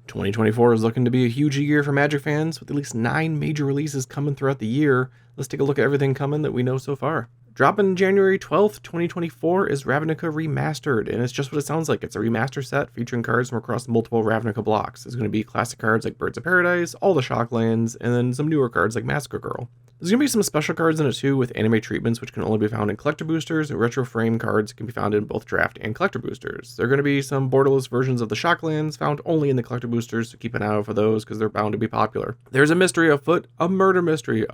2024 is looking to be a huge year for Magic fans, with at least 9 major releases coming throughout the year. Let's take a look at everything coming that we know so far. Dropping January 12th, 2024 is Ravnica Remastered, and it's just what it sounds like. It's a remaster set featuring cards from across multiple Ravnica blocks. There's going to be classic cards like Birds of Paradise, all the Shocklands, and then some newer cards like Massacre Girl. There's going to be some special cards in it too, with anime treatments which can only be found in collector boosters, and retro frame cards can be found in both draft and collector boosters. There are going to be some borderless versions of the Shocklands found only in the collector boosters, so keep an eye out for those because they're bound to be popular. There's a mystery afoot, a murder mystery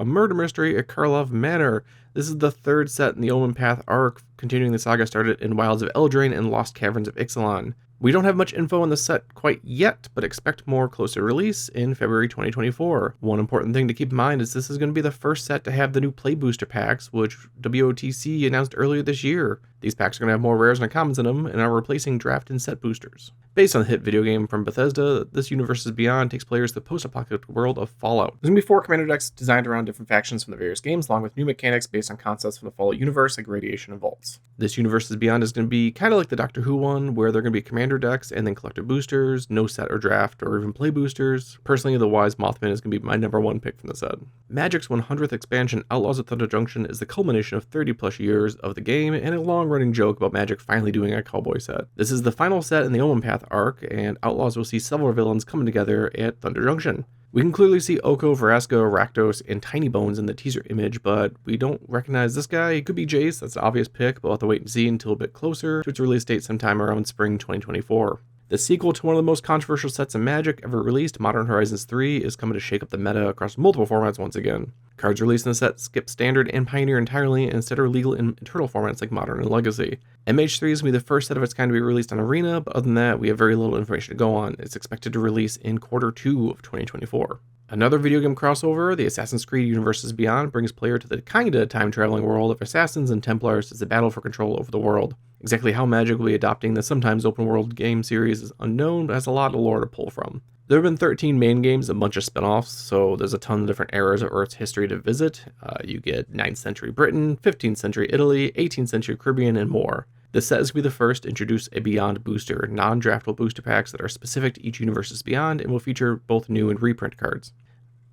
at Karlov Manor. This is the third set in the Omen Path arc, continuing the saga started in Wilds of Eldraine and Lost Caverns of Ixalan. We don't have much info on the set quite yet, but expect more closer to release in February 2024. One important thing to keep in mind is this is going to be the first set to have the new Play Booster packs, which WOTC announced earlier this year. These packs are going to have more rares and uncommons in them, and are replacing draft and set boosters. Based on the hit video game from Bethesda, this Universes Beyond takes players to the post-apocalyptic world of Fallout. There's going to be 4 commander decks designed around different factions from the various games, along with new mechanics based on concepts from the Fallout universe like Radiation and Vaults. This Universes Beyond is going to be kind of like the Doctor Who one, where they're going to be commander decks and then collector boosters, no set or draft or even play boosters. Personally, the Wise Mothman is going to be my #1 pick from the set. Magic's 100th expansion, Outlaws of Thunder Junction, is the culmination of 30 plus years of the game and a long-running joke about Magic finally doing a cowboy set. This is the final set in the Omen Path arc, and Outlaws will see several villains coming together at Thunder Junction. We can clearly see Oko, Verasco, Rakdos, and Tiny Bones in the teaser image, but we don't recognize this guy. He could be Jace, that's the obvious pick, but we'll have to wait and see until a bit closer to its release date sometime around spring 2024. The sequel to one of the most controversial sets of Magic ever released, Modern Horizons 3, is coming to shake up the meta across multiple formats once again. Cards released in the set skip Standard and Pioneer entirely and instead are legal in Eternal formats like Modern and Legacy. MH3 is going to be the first set of its kind to be released on Arena, but other than that, we have very little information to go on. It's expected to release in Q2 of 2024. Another video game crossover, the Assassin's Creed Universes Beyond, brings player to the kinda time-traveling world of Assassins and Templars as they battle for control over the world. Exactly how Magic will be adopting the sometimes open-world game series is unknown, but has a lot of lore to pull from. There have been 13 main games, a bunch of spin-offs, so there's a ton of different eras of Earth's history to visit. You get 9th century Britain, 15th century Italy, 18th century Caribbean, and more. This set is going to be the first to introduce a Beyond booster, non-draftable booster packs that are specific to each Universes Beyond and will feature both new and reprint cards.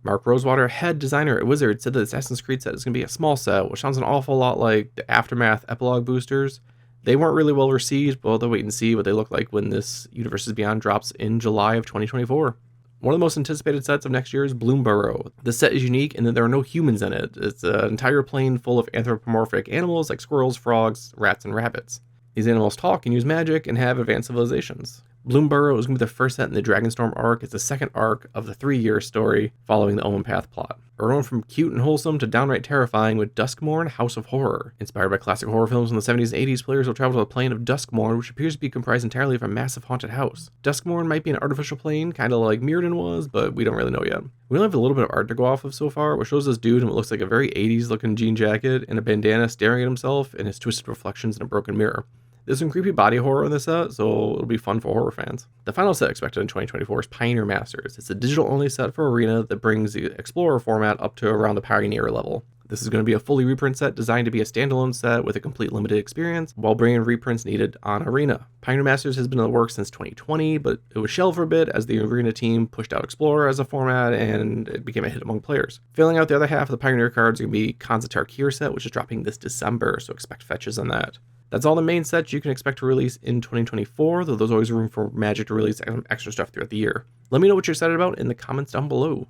Mark Rosewater, head designer at Wizard, said the Assassin's Creed set is going to be a small set, which sounds an awful lot like the Aftermath Epilogue boosters. They weren't really well received, but we'll have to wait and see what they look like when this Universes Beyond drops in July of 2024. One of the most anticipated sets of next year is Bloomburrow. The set is unique in that there are no humans in it. It's an entire plane full of anthropomorphic animals like squirrels, frogs, rats, and rabbits. These animals talk and use magic and have advanced civilizations. Bloomburrow is going to be the first set in the Dragonstorm arc. It's the second arc of the 3-year story following the Omen Path plot. Everyone from cute and wholesome to downright terrifying with Duskmourn, House of Horror. Inspired by classic horror films from the 70s and 80s, players will travel to the plane of Duskmourn, which appears to be comprised entirely of a massive haunted house. Duskmourn might be an artificial plane, kind of like Mirrodin was, but we don't really know yet. We only have a little bit of art to go off of so far, which shows this dude in what looks like a very 80s looking jean jacket and a bandana staring at himself and his twisted reflections in a broken mirror. There's some creepy body horror in this set, so it'll be fun for horror fans. The final set expected in 2024 is Pioneer Masters. It's a digital-only set for Arena that brings the Explorer format up to around the Pioneer level. This is going to be a fully reprint set designed to be a standalone set with a complete limited experience, while bringing reprints needed on Arena. Pioneer Masters has been in the works since 2020, but it was shelved for a bit as the Arena team pushed out Explorer as a format and it became a hit among players. Filling out the other half of the Pioneer cards are going to be Khans of Tarkir set, which is dropping this December, so expect fetches on that. That's all the main sets you can expect to release in 2024, though there's always room for Magic to release extra stuff throughout the year. Let me know what you're excited about in the comments down below.